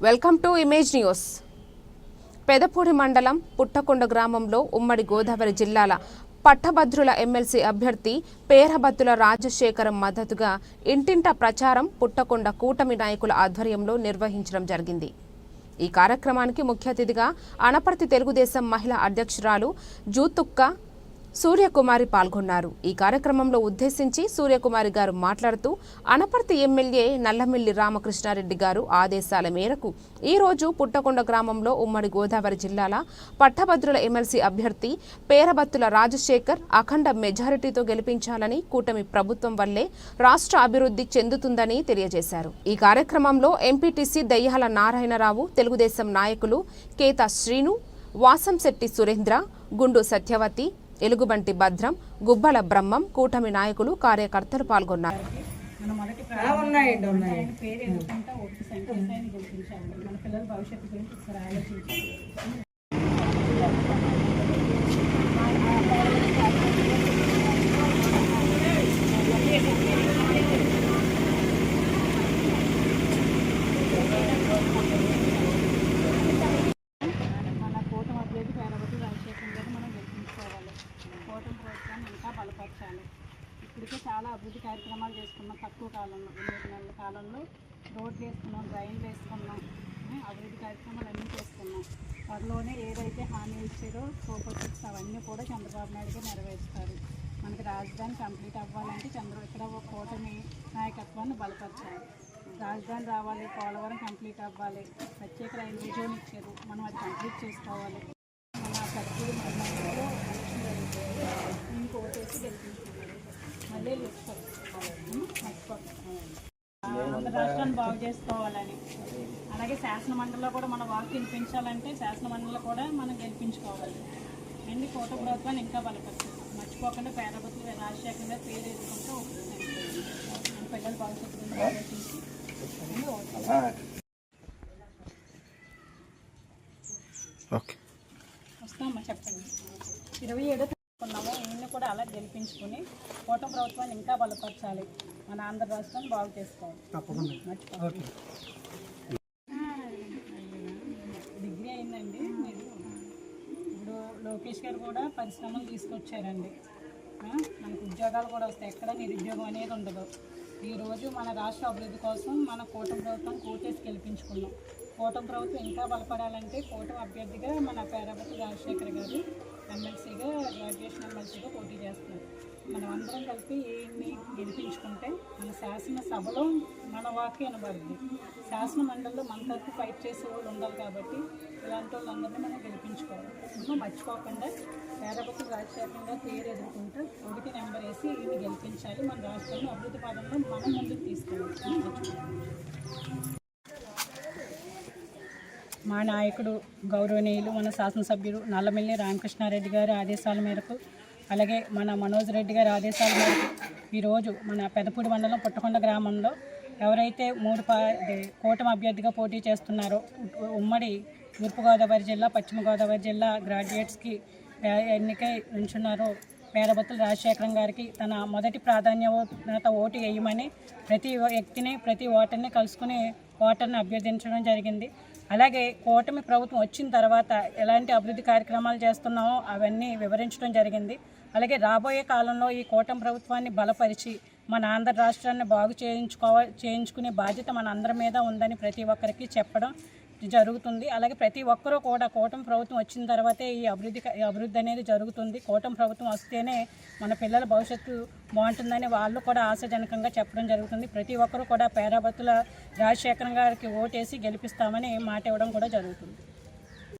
Welcome to image news. Pedapudi మండలం పుట్టకొండ గ్రామంలో ఉమ్మడి గోదావరి జిల్లాల పట్టభద్రుల ఎమ్మెల్సీ అభ్యర్థి పేరబత్తుల రాజశేఖరం మద్దతుగా ఇంటింటా ప్రచారం పుట్టకొండ కూటమి నాయకుల ఆధ్వర్యంలో నిర్వహించడం జరిగింది. ఈ కార్యక్రమానికి ముఖ్య అతిథిగా అనపర్తి తెలుగుదేశం మహిళా అధ్యక్షురాలు జూతుక్క సూర్యకుమారి పాల్గొన్నారు. ఈ కార్యక్రమంలో ఉద్దేశించి సూర్యకుమారి గారు మాట్లాడుతూ అనపర్తి ఎమ్మెల్యే నల్లమిల్లి రామకృష్ణారెడ్డి గారు ఆదేశాల మేరకు ఈ రోజు పుట్టకొండ గ్రామంలో ఉమ్మడి గోదావరి జిల్లాల పట్టభద్రుల ఎమ్మెల్సీ అభ్యర్థి పేరబత్తుల రాజశేఖర్ అఖండ మెజారిటీతో గెలిపించాలని, కూటమి ప్రభుత్వం వల్లే రాష్ట్ర అభివృద్ధి చెందుతుందని తెలియజేశారు. ఈ కార్యక్రమంలో ఎంపీటీసీ దయ్యాల నారాయణరావు, తెలుగుదేశం నాయకులు కేతా శ్రీను, వాసంశెట్టి సురేంద్ర, గుండు సత్యవతి, ఎలుగుబంటి భద్రం, గుబ్బల బ్రహ్మం, కూటమి నాయకులు, కార్యకర్తలు పాల్గొన్నారు. బలపరచాలి. ఇప్పటికే చాలా అభివృద్ధి కార్యక్రమాలు చేసుకున్నాం. తక్కువ కాలంలో 8 నెలల కాలంలో రోడ్లు వేసుకున్నాం, డ్రైన్లు వేసుకున్నాం, అభివృద్ధి కార్యక్రమాలు అన్నీ చేసుకున్నాం. త్వరలోనే ఏదైతే హామీ ఇచ్చారో సూపర్ సిక్స్ అవన్నీ కూడా చంద్రబాబు నాయుడుగా నెరవేరుస్తారు. మనకి రాజధాని కంప్లీట్ అవ్వాలంటే ఇక్కడ ఒక కూటమి నాయకత్వాన్ని బలపరచాలి. రాజధాని రావాలి, పోలవరం కంప్లీట్ అవ్వాలి, ప్రత్యేక రైల్వే జోన్ ఇచ్చారు, మనం అది కంప్లీట్ చేసుకోవాలి. మన సర్కిల్ మండలంలో ఎలక్షన్ జరుగుతుంది, దీనికి ఓటేసి గెలిపించుకోవాలి. మళ్ళీ ఆంధ్ర రాష్ట్రాన్ని బాగు చేసుకోవాలని, అలాగే శాసనమండలిలో కూడా మన వాకు వినిపించాలంటే శాసనమండలిలో కూడా మనం గెలిపించుకోవాలి. అండ్ కోట ప్రభుత్వాన్ని ఇంకా బలపరచాలి. మర్చిపోకుండా పేరబత్తుల రాజశేఖర్ గారు పేరు ఎదుర్కొంటే మన పిల్లల భవిష్యత్తు గురించి ఆలోచించి వస్తామమ్మా. చెప్పండి. 27 తీసుకున్నాము, ఈయన్ని కూడా అలా గెలిపించుకుని కోట ప్రభుత్వాన్ని ఇంకా బలపరచాలి. మన ఆంధ్ర రాష్ట్రాన్ని బాగు చేసుకోవాలి. డిగ్రీ అయిందండి మీరు. ఇప్పుడు లోకేష్ గారు కూడా పరిశ్రమలు తీసుకొచ్చారండి. మనకు ఉద్యోగాలు కూడా వస్తాయి, ఎక్కడ నిరుద్యోగం అనేది ఉండదు. ఈరోజు మన రాష్ట్ర అభివృద్ధి కోసం మన కూటమి ప్రభుత్వం కోటేసి గెలిపించుకున్నాం. కూటమి ప్రభుత్వం ఇంకా బలపడాలంటే కూటమి అభ్యర్థిగా మన పేరబత్తుల రాజశేఖర్ గారు ఎమ్మెల్సీగా, గ్రాడ్యుయేషన్ ఎమ్మెల్సీగా పోటీ చేస్తున్నారు. మనం అందరం కలిపి ఈయన్ని గెలిపించుకుంటే మన శాసనసభలో మన వాక్యం వినబడుతుంది. శాసన మండలిలో మన తరఫు ఫైట్ చేసే వాళ్ళు ఉండాలి. కాబట్టి ఇలాంటి వాళ్ళందరినీ మనం గెలిపించుకోవాలి. మర్చిపోకుండా పేరబత్తుల రాజశేఖర్ గారు పేరు ఎదుర్కొంటూ ఒకటి నెంబర్ వేసి ఈయన్ని గెలిపించాలి. మన రాష్ట్రాన్ని అభివృద్ధి పదంలో మనం ముందుకు తీసుకెళ్ళాలి. మా నాయకుడు గౌరవనీయులు మన శాసనసభ్యులు నల్లమిల్లి రామకృష్ణారెడ్డి గారి ఆదేశాల మేరకు, అలాగే మన మనోజ్ రెడ్డి గారి ఆదేశాల మేరకు ఈరోజు మన పెదపూడి మండలం పుట్టకొండ గ్రామంలో ఎవరైతే కూటమి అభ్యర్థిగా పోటీ చేస్తున్నారో ఉమ్మడి తూర్పుగోదావరి జిల్లా, పశ్చిమ గోదావరి జిల్లా గ్రాడ్యుయేట్స్కి ఎన్నికై ఉంచున్నారో పేరబత్తుల రాజశేఖరం గారికి తన మొదటి ప్రాధాన్యత ఓటు వేయమని ప్రతి వ్యక్తిని, ప్రతి ఓటర్ని కలుసుకుని ఓటర్ని అభ్యర్థించడం జరిగింది. అలాగే కూటమి ప్రభుత్వం వచ్చిన తర్వాత ఎలాంటి అభివృద్ధి కార్యక్రమాలు చేస్తున్నామో అవన్నీ వివరించడం జరిగింది. అలాగే రాబోయే కాలంలో ఈ కూటమి ప్రభుత్వాన్ని బలపరిచి మన ఆంధ్ర రాష్ట్రాన్ని బాగు చేయించుకునే బాధ్యత మన అందరి మీద ఉందని ప్రతి ఒక్కరికి చెప్పడం జరుగుతుంది. అలాగే ప్రతి ఒక్కరూ కూడా కూటమి ప్రభుత్వం వచ్చిన తర్వాతే ఈ అభివృద్ధి అనేది జరుగుతుంది. కూటమి ప్రభుత్వం వస్తేనే మన పిల్లల భవిష్యత్తు బాగుంటుందని వాళ్ళు కూడా ఆశాజనకంగా చెప్పడం జరుగుతుంది. ప్రతి ఒక్కరూ కూడా పేరబత్తుల రాజశేఖరం గారికి ఓటేసి గెలిపిస్తామని మాట ఇవ్వడం కూడా జరుగుతుంది.